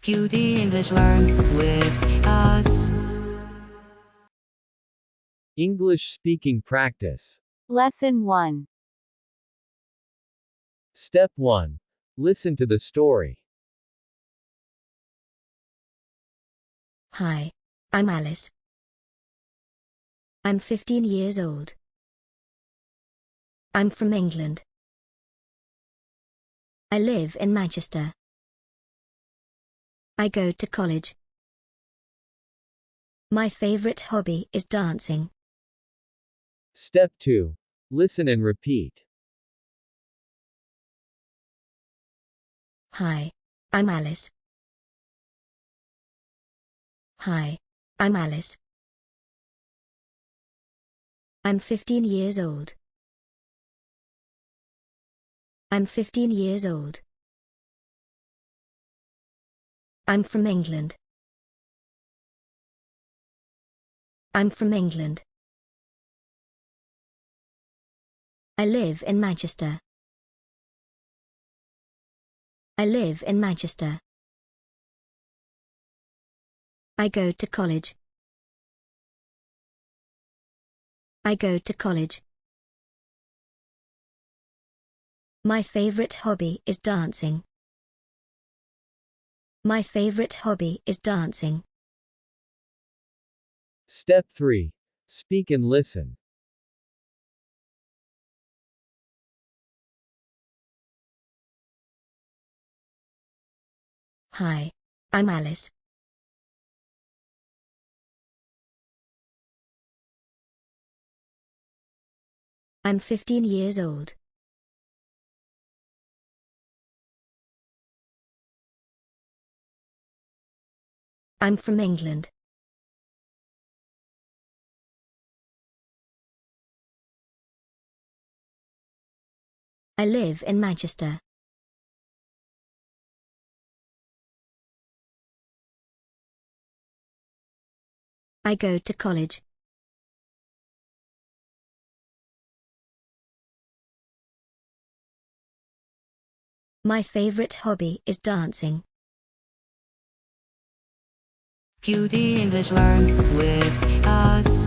QD English Learn with us. English speaking practice. Lesson 1. Step 1. Listen to the story. Hi, I'm Alice. I'm 15 years old. I'm from England. I live in Manchester. I go to college. My favorite hobby is dancing. Step 2. Listen and repeat. Hi, I'm Alice. Hi, I'm Alice. I'm 15 years old. I'm 15 years old. I'm from England. I'm from England. I live in Manchester. I live in Manchester. I go to college. I go to college. My favorite hobby is dancing. My favorite hobby is dancing. Step 3. Speak and listen. Hi, I'm Alice. I'm 15 years old. I'm from England. I live in Manchester. I go to college. My favorite hobby is dancing. QD English Learn with us.